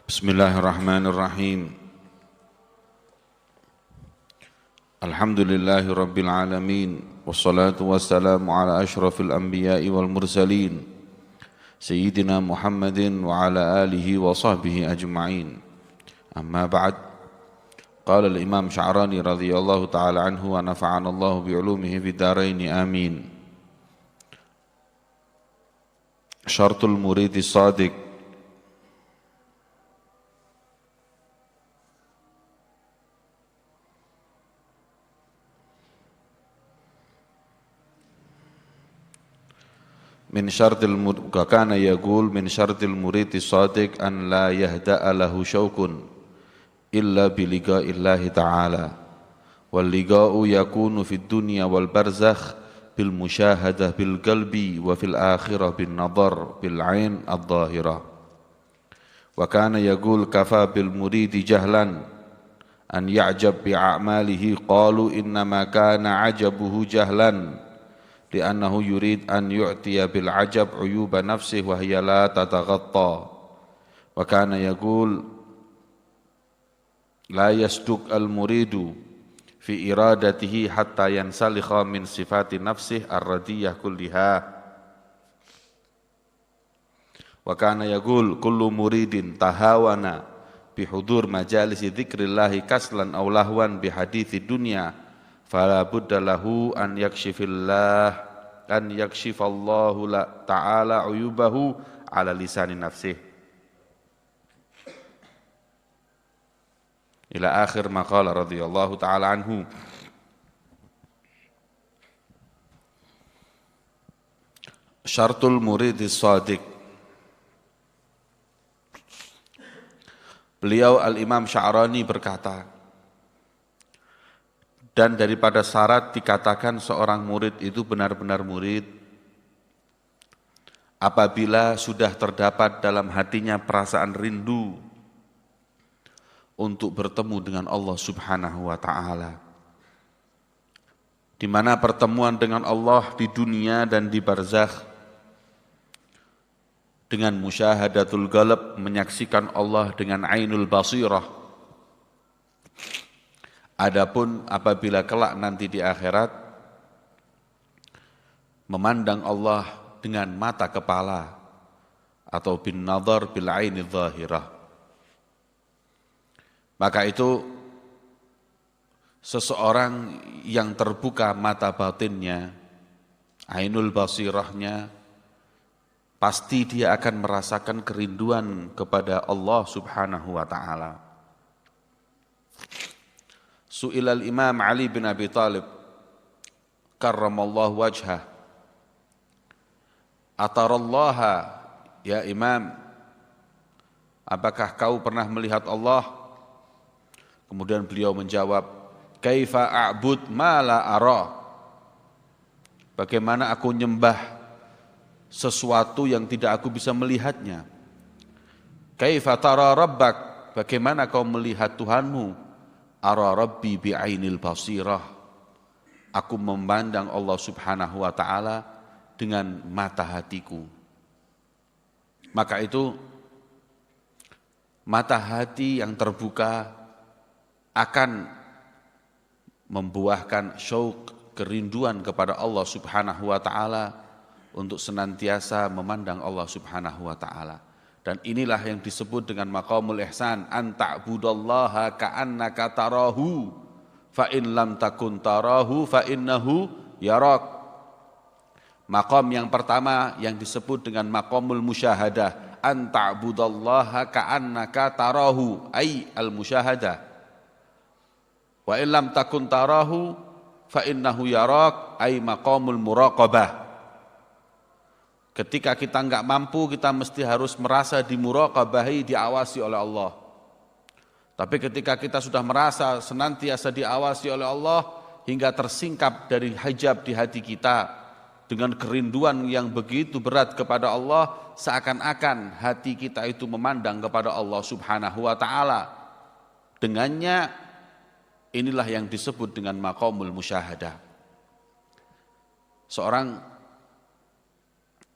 Bismillahirrahmanirrahim. Alhamdulillahi rabbil alamin. Wassalatu wassalamu ala ashrafil anbiya'i wal mursalin Sayyidina Muhammadin wa ala alihi wa sahbihi ajma'in. Amma ba'd. Qala al-imam Sya'rani radhiyallahu ta'ala anhu wa nafa'ana Allah bi'ulumihi fid dharain amin. Syartul muridi shadiq min syartil kana yaqul min syartil muridi shadiq an la yahda'a lahu syaukun illa bi liqa'illahi ta'ala wal liqa'u yakunu fid dunya wal barzakh bil musyahadah bil qalbi wa fil akhirah bin nadar bil ain adh-dhahirah wa kana yaqul kafa bil muridi jahlan an ya'jab bi a'malihi qalu innama kana ajabuhu jahlan li'annahu yurid an yu'tiya bil ajab uyuba nafsihi wa hiya la tataghatta wa kana yaqul la yasduq al muridu fi iradatihi hatta yansalikha min sifati nafsihi ar-radiyah kulliha wa kana yaqul kullu muridin tahawana bi hudur majalisi dzikrillahi kaslan aw lahwan bi hadithi dunya fala budda lahu an yakshifallahu ta'ala uyubahu ala lisani nafsih ila akhir maqala radhiyallahu ta'ala anhu. Syartul muridis shadiq. Beliau al-imam Sya'rani berkata, dan daripada syarat dikatakan seorang murid itu benar-benar murid apabila sudah terdapat dalam hatinya perasaan rindu untuk bertemu dengan Allah Subhanahu wa ta'ala, di mana pertemuan dengan Allah di dunia dan di barzakh dengan musyahadatul qalb, menyaksikan Allah dengan ainul basirah. Adapun apabila kelak nanti di akhirat memandang Allah dengan mata kepala atau bin nadhar bil aini dhahirah, maka itu seseorang yang terbuka mata batinnya, ainul basirahnya, pasti dia akan merasakan kerinduan kepada Allah Subhanahu wa ta'ala. Su'ilal Imam Ali bin Abi Thalib karramallahu wajhah, atarallaha ya Imam, apakah kau pernah melihat Allah? Kemudian beliau menjawab, kaifa a'bud ma la ara, bagaimana aku nyembah sesuatu yang tidak aku bisa melihatnya. Kaifa tara rabbak, bagaimana kau melihat Tuhanmu? Ara rabbi bi'ainil basirah, aku memandang Allah Subhanahu wa ta'ala dengan mata hatiku. Maka itu mata hati yang terbuka akan membuahkan syauq, kerinduan kepada Allah Subhanahu wa ta'ala untuk senantiasa memandang Allah Subhanahu wa ta'ala. Dan inilah yang disebut dengan maqamul ihsan, an ta'budallaha ka'annaka tarahu fa in lam takun tarahu fa innahu yarak. Maqam yang pertama yang disebut dengan maqamul musyahadah, an ta'budallaha ka'annaka tarahu ay al musyahadah, wa in lam takun tarahu fa innahu yarak ay maqamul muraqabah. Ketika kita enggak mampu, kita mesti harus merasa dimuraqabahi, diawasi oleh Allah. Tapi ketika kita sudah merasa senantiasa diawasi oleh Allah hingga tersingkap dari hijab di hati kita dengan kerinduan yang begitu berat kepada Allah, seakan-akan hati kita itu memandang kepada Allah Subhanahu wa ta'ala. Dengannya inilah yang disebut dengan maqamul musyahadah. Seorang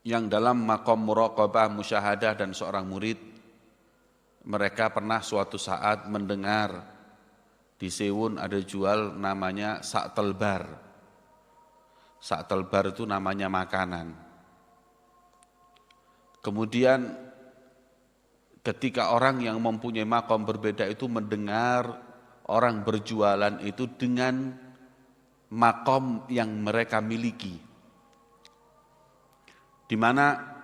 yang dalam maqam muraqabah musyahadah dan seorang murid mereka pernah suatu saat mendengar di Sewun ada jual namanya saktelbar. Saktelbar itu namanya makanan. Kemudian ketika orang yang mempunyai makom berbeda itu mendengar orang berjualan itu dengan makom yang mereka miliki, di mana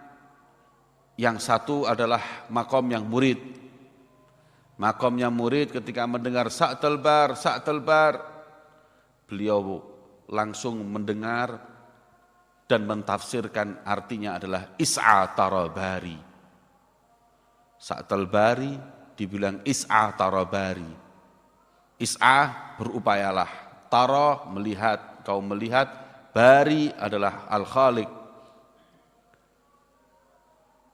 yang satu adalah makom yang murid. Makomnya murid ketika mendengar saktelbar, beliau langsung mendengar dan mentafsirkan artinya adalah is'a tarabari. Saktelbari dibilang is'a tarabari. Is'a berupayalah, tara melihat, kau melihat, bari adalah al-khaliq.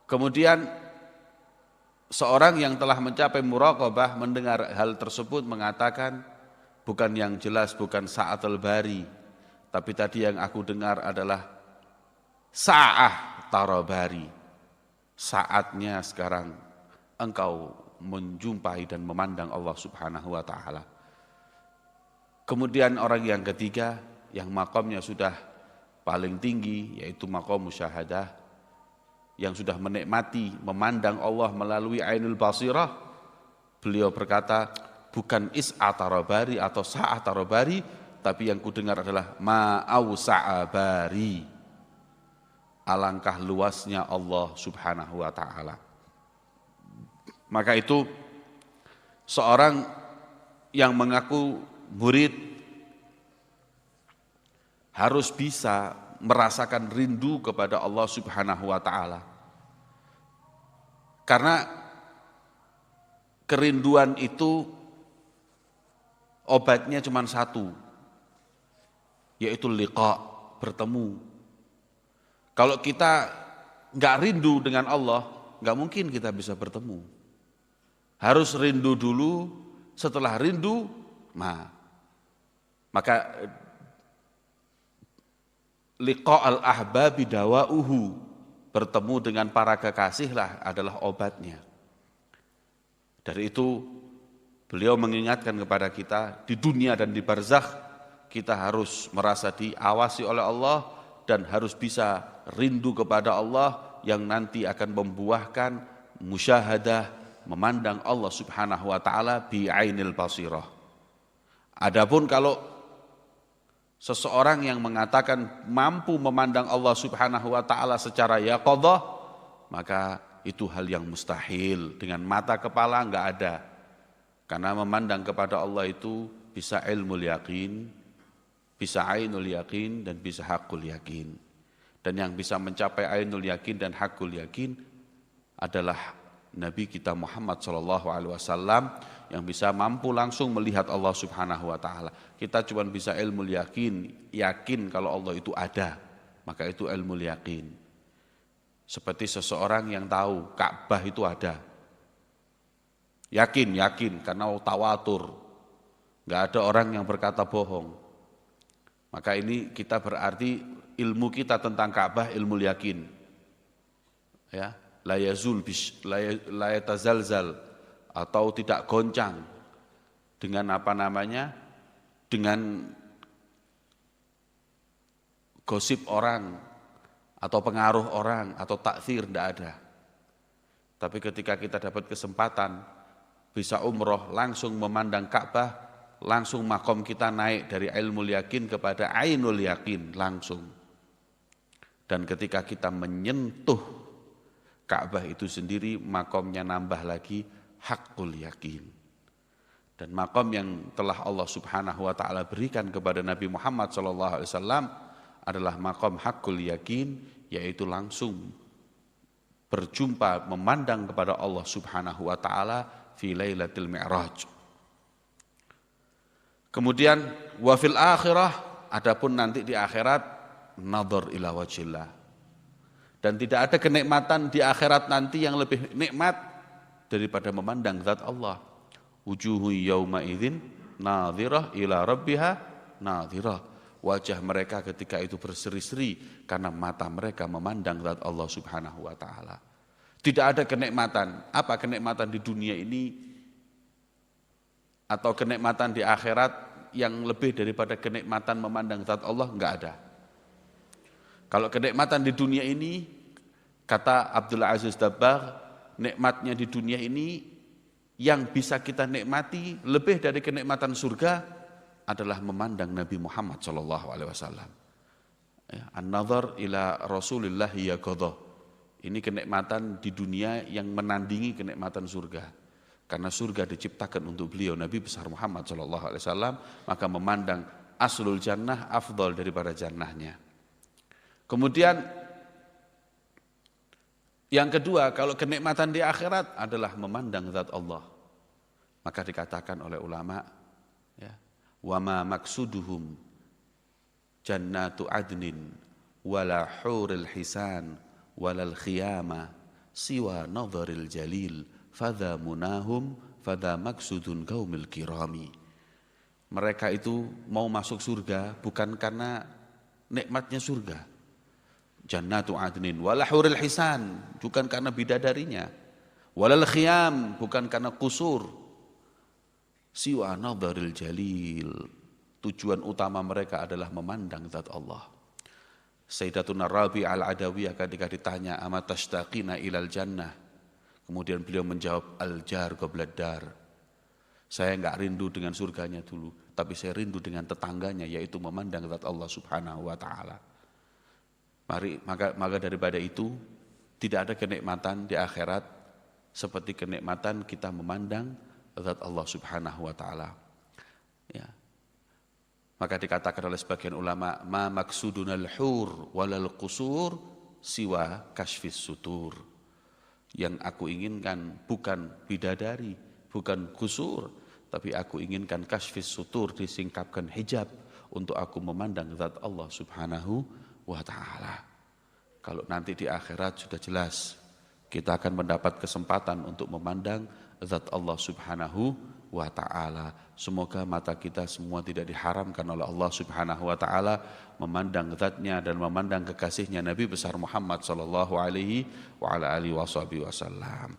Kemudian seorang yang telah mencapai muraqabah mendengar hal tersebut mengatakan, bukan yang jelas, bukan sa'atul bari, tapi tadi yang aku dengar adalah sa'ah tarabari. Saatnya sekarang engkau menjumpai dan memandang Allah Subhanahu wa ta'ala. Kemudian orang yang ketiga yang makamnya sudah paling tinggi, yaitu maqam musyahadah, yang sudah menikmati memandang Allah melalui ainul basirah, beliau berkata, bukan is'a tarabari atau sa'ah tarabari, tapi yang kudengar adalah ma'au sa'abari, alangkah luasnya Allah Subhanahu wa ta'ala. Maka itu seorang yang mengaku murid harus bisa merasakan rindu kepada Allah Subhanahu wa ta'ala. Karena kerinduan itu obatnya cuma satu, yaitu liqa, bertemu. Kalau kita nggak rindu dengan Allah, nggak mungkin kita bisa bertemu. Harus rindu dulu, setelah rindu, maka liqa al-ahbabi dawa'uhu, bertemu dengan para kekasihlah adalah obatnya. Dari itu beliau mengingatkan kepada kita, di dunia dan di barzakh kita harus merasa diawasi oleh Allah dan harus bisa rindu kepada Allah yang nanti akan membuahkan musyahadah, memandang Allah Subhanahu wa ta'ala bi'ainil basirah. Adapun kalau seseorang yang mengatakan mampu memandang Allah Subhanahu wa ta'ala secara yaqadhah, maka itu hal yang mustahil. Dengan mata kepala enggak ada. Karena memandang kepada Allah itu bisa ilmul yakin, bisa ainul yakin, dan bisa hakul yakin. Dan yang bisa mencapai ainul yakin dan hakul yakin adalah Nabi kita Muhammad SAW, yang bisa mampu langsung melihat Allah Subhanahu wa ta'ala. Kita cuma bisa ilmu yakin kalau Allah itu ada, maka itu ilmu yakin. Seperti seseorang yang tahu Ka'bah itu ada, yakin karena tawatur, nggak ada orang yang berkata bohong. Maka ini kita berarti ilmu kita tentang Ka'bah ilmu yakin, ya, la yazul la yatazalzal, atau tidak goncang dengan dengan gosip orang atau pengaruh orang atau taksir, tidak ada. Tapi ketika kita dapat kesempatan bisa umroh, langsung memandang Ka'bah, langsung makom kita naik dari ilmu yakin kepada ainul yakin langsung. Dan ketika kita menyentuh Ka'bah itu sendiri, makomnya nambah lagi hakul yakin. Dan makom yang telah Allah Subhanahu wa ta'ala berikan kepada Nabi Muhammad SAW adalah makom hakul yakin, yaitu langsung berjumpa, memandang kepada Allah Subhanahu wa ta'ala fi lailatul mi'raj. Kemudian wa fil akhirah, adapun nanti di akhirat, nadhar ila wajhillah. Dan tidak ada kenikmatan di akhirat nanti yang lebih nikmat daripada memandang zat Allah. Wujuhu yauma idzin nadhirah ila rabbiha nadhirah. Wajah mereka ketika itu berseri-seri karena mata mereka memandang zat Allah Subhanahu wa ta'ala. Tidak ada kenikmatan. Apa kenikmatan di dunia ini atau kenikmatan di akhirat yang lebih daripada kenikmatan memandang zat Allah? Enggak ada. Kalau kenikmatan di dunia ini, kata Abdul Aziz Dabbagh, nikmatnya di dunia ini yang bisa kita nikmati lebih dari kenikmatan surga adalah memandang Nabi Muhammad SAW. An-nazar ila Rasulillah yaqadha. Ini kenikmatan di dunia yang menandingi kenikmatan surga. Karena surga diciptakan untuk beliau Nabi besar Muhammad SAW, maka memandang aslul jannah afdal daripada jannahnya. Kemudian yang kedua, kalau kenikmatan di akhirat adalah memandang zat Allah. Maka dikatakan oleh ulama, ya, wa ma maksuduhum jannatu adnin wala huril hisan walal khiyama siwa nadharil jalil fadha munahum fadha maksudun qaumil kirami. Mereka itu mau masuk surga bukan karena nikmatnya surga, jannatu adnin, wala huril hisan bukan karena bidadarinya, walal khiyam bukan karena kusur, siwa nadharil jalil, tujuan utama mereka adalah memandang zat Allah. Sayyidatuna Rabi al-Adawiyah ketika ditanya amat tashtaqina ilal jannah, kemudian beliau menjawab al-jar qoblad dar. Saya enggak rindu dengan surganya dulu, tapi saya rindu dengan tetangganya, yaitu memandang zat Allah Subhanahu wa taala. Maka daripada itu tidak ada kenikmatan di akhirat seperti kenikmatan kita memandang zat Allah Subhanahu wa taala. Ya. Maka dikatakan oleh sebagian ulama, ma maksudunal hur walal qusur siwa kasfis sutur. Yang aku inginkan bukan bidadari, bukan kusur, tapi aku inginkan kasfis sutur, disingkapkan hijab untuk aku memandang zat Allah Subhanahu wa taala. Kalau nanti di akhirat sudah jelas kita akan mendapat kesempatan untuk memandang zat Allah Subhanahu wa ta'ala. Semoga mata kita semua tidak diharamkan oleh Allah Subhanahu wa ta'ala memandang zatnya dan memandang kekasihnya Nabi besar Muhammad sallallahu alaihi wa ala alihi wasallam.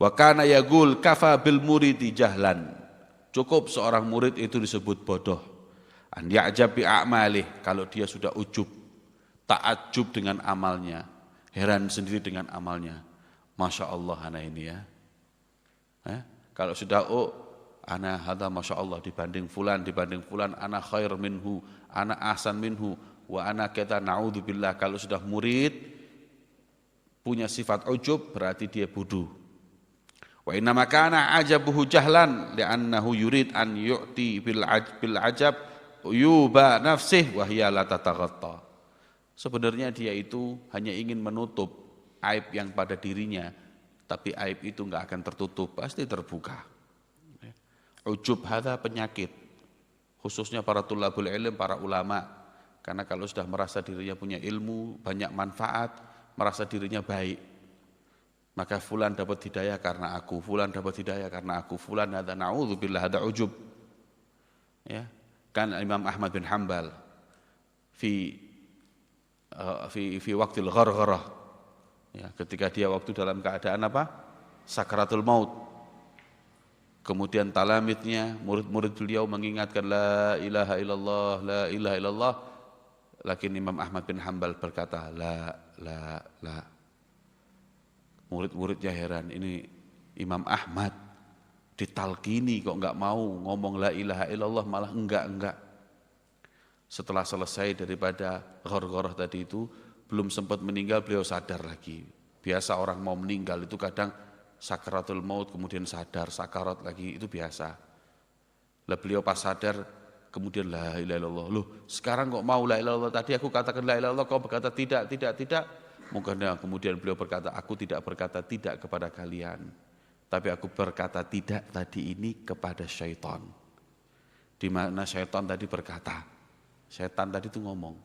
Wa kana yaqul kafa bil muridi jahlan. Cukup seorang murid itu disebut bodoh. An ya'jab bi a'malih, kalau dia sudah ujub, ta'ajjub dengan amalnya, heran sendiri dengan amalnya. Masya Allah anak ini ya. Kalau sudah ana hadza masyaallah dibanding fulan, ana khair minhu, ana ahsan minhu, wa ana kita naudzubillah. Kalau sudah murid punya sifat ujub berarti dia bodoh. Wa inna makana ajabuhu jahlan li'annahu yurid an yu'ti bil ajab yuba nafsih wa hiya la tataghatta. Sebenarnya dia itu hanya ingin menutup aib yang pada dirinya, tapi aib itu enggak akan tertutup, pasti terbuka. Ujub hadza penyakit, khususnya para tulabul ilm, para ulama. Karena kalau sudah merasa dirinya punya ilmu, banyak manfaat, merasa dirinya baik, maka fulan dapat hidayah karena aku, fulan dapat hidayah karena aku, fulan hadza na'udzubillah hadza ujub. Ya, kan Imam Ahmad bin Hanbal fi waqtil ghargharah, ya, ketika dia waktu dalam keadaan apa? Sakaratul maut. Kemudian talamidnya, murid-murid beliau mengingatkan la ilaha illallah, la ilaha illallah. Lakin Imam Ahmad bin Hanbal berkata la. Murid-muridnya heran, ini Imam Ahmad ditalkini kok enggak mau ngomong la ilaha illallah, malah enggak. Setelah selesai daripada ghar-gharah tadi itu, belum sempat meninggal beliau sadar lagi. Biasa orang mau meninggal itu kadang sakaratul maut kemudian sadar, sakarat lagi, itu biasa. Lah beliau pas sadar kemudian la ilaha illallah. Loh, sekarang kok mau la ilaha illallah? Tadi aku katakan la ilaha illallah, kau berkata tidak. Kemudian beliau berkata, aku tidak berkata tidak kepada kalian, tapi aku berkata tidak tadi ini kepada syaitan. Di mana syaitan tadi berkata, syaitan tadi itu ngomong,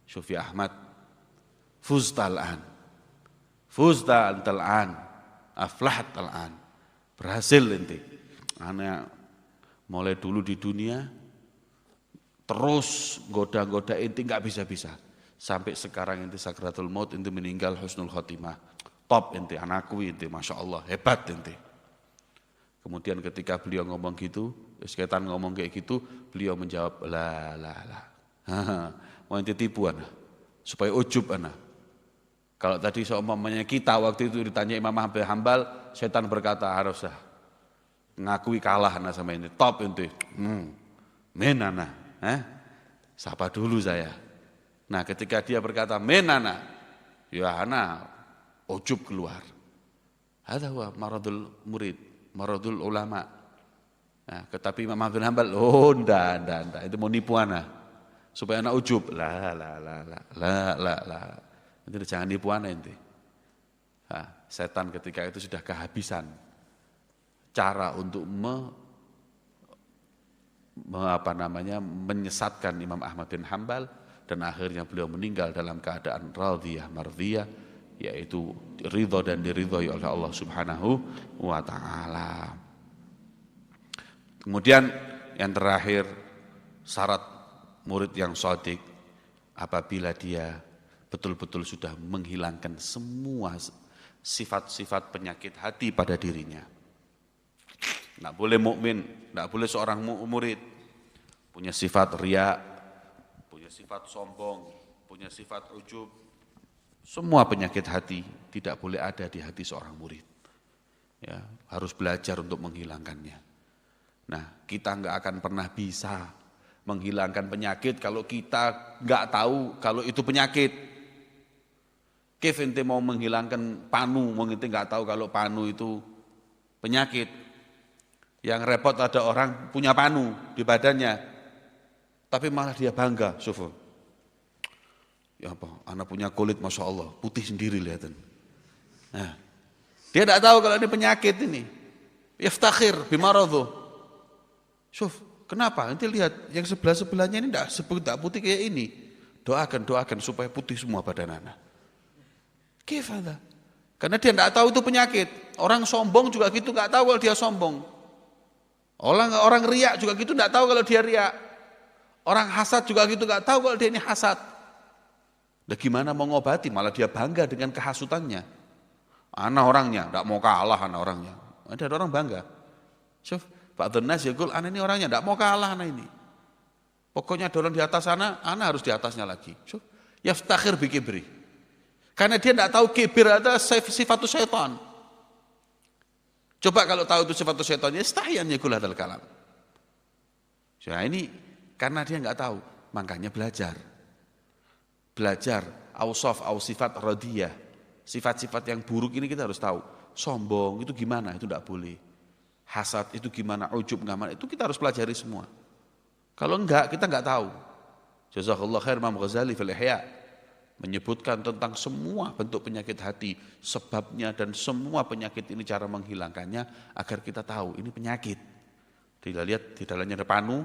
Syufi Ahmad, fuzta al-an, aflahat al-an, berhasil ente. Anak mulai dulu di dunia terus goda-goda ente nggak bisa-bisa, sampai sekarang ente sakratul maut, ente meninggal husnul khotimah. top ente, anakku ente, Masya Allah, hebat ente. Kemudian ketika beliau ngomong gitu, setan ngomong kayak gitu, beliau menjawab, lah. Mau ente tipu anak, supaya ujub anak. Kalau tadi seumpamanya kita waktu itu ditanya Imam Ahmad bin Hambal, setan berkata haruslah ngakui kalah anak sama ini, top ente, men anak, sapa dulu saya. Nah ketika dia berkata men anak, ya anak ujub keluar. Hadza huwa maradul murid, maradul ulama. Nah, tetapi Imam Ahmad bin Hambal, ndak, itu mau nipu anak. Supaya anak ujub. La. Itu jangan nipu anak ente. Nah, setan ketika itu sudah kehabisan cara untuk menyesatkan Imam Ahmad bin Hambal, dan akhirnya beliau meninggal dalam keadaan radhiyah mardhiyah, yaitu ridha dan diridhai oleh Allah Subhanahu wa taala. Kemudian yang terakhir, syarat murid yang shadiq apabila dia betul-betul sudah menghilangkan semua sifat-sifat penyakit hati pada dirinya. Tidak boleh mukmin, tidak boleh seorang murid punya sifat riya, punya sifat sombong, punya sifat ujub. Semua penyakit hati tidak boleh ada di hati seorang murid. Ya, harus belajar untuk menghilangkannya. Nah, kita nggak akan pernah bisa menghilangkan penyakit kalau kita nggak tahu kalau itu penyakit. Kif ente mau menghilangkan panu, ente nggak tahu kalau panu itu penyakit. Yang repot ada orang punya panu di badannya, tapi malah dia bangga, syukur. Ya apa, anak punya kulit Masya Allah, putih sendiri lihatin. Nah, dia tidak tahu kalau ini penyakit ini. Yaftakhir bimaradhu. Syuf, kenapa? Nanti lihat yang sebelah-sebelahnya ini tidak putih kayak ini. Doakan supaya putih semua badan anak. Gimana? Karena dia tidak tahu itu penyakit. Orang sombong juga gitu, nggak tahu kalau dia sombong. Orang riak juga gitu, nggak tahu kalau dia riak. Orang hasad juga gitu, nggak tahu kalau dia ini hasad. Nah, gimana mau ngobati? Malah dia bangga dengan kehasutannya. Anak orangnya, tidak mau kalah anak orangnya. Ada orang bangga. Syuf, Pak Donas ya gul, anak ini orangnya tidak mau kalah anak ini. Pokoknya ada orang di atas anak harus di atasnya lagi. Syuf, yaftakhir bikibri. Karena dia tidak tahu kibir ada sifatus syaitan. Coba kalau tahu itu sifatus syaitannya, istahyan yakul hadzal kalam. Nah ini karena dia nggak tahu, makanya belajar. Belajar ausaf, sifat radiyah. Sifat-sifat yang buruk ini kita harus tahu. Sombong itu gimana? Itu tidak boleh. Hasad itu gimana? Ujub gimana? Itu kita harus pelajari semua. Kalau enggak, kita enggak tahu. Jazakallahu khair Imam Ghazali fil Ihya menyebutkan tentang semua bentuk penyakit hati, sebabnya dan semua penyakit ini cara menghilangkannya agar kita tahu ini penyakit. Kita lihat di dalamnya ada panu,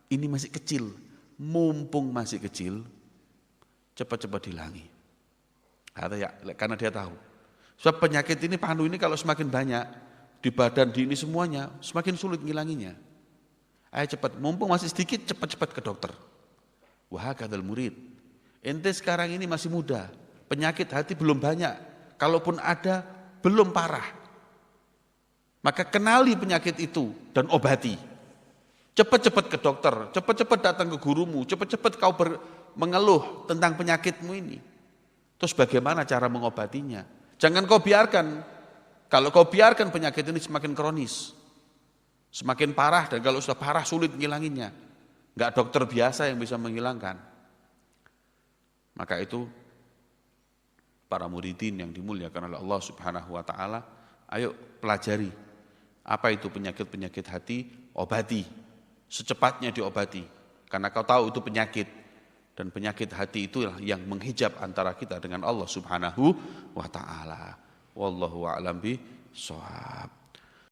ini masih kecil, mumpung masih kecil, cepat-cepat hilangi. Karena dia tahu. Sebab penyakit ini, panu ini kalau semakin banyak di badan di ini semuanya, semakin sulit ngilanginya. Ayo cepat, mumpung masih sedikit, cepat-cepat ke dokter. Wahakadzal murid. Ente sekarang ini masih muda, penyakit hati belum banyak, kalaupun ada belum parah. Maka kenali penyakit itu dan obati. Cepat-cepat ke dokter, cepat-cepat datang ke gurumu, cepat-cepat kau mengeluh tentang penyakitmu ini. Terus bagaimana cara mengobatinya? Jangan kau biarkan, kalau kau biarkan penyakit ini semakin kronis, semakin parah, dan kalau sudah parah sulit ngilanginnya. Enggak dokter biasa yang bisa menghilangkan. Maka itu para muridin yang dimuliakan oleh Allah Subhanahu wa taala, ayo pelajari apa itu penyakit-penyakit hati, obati. Secepatnya diobati. Karena kau tahu itu penyakit, dan penyakit hati itulah yang menghijab antara kita dengan Allah Subhanahu wa taala. Wallahu a'lam bishawab.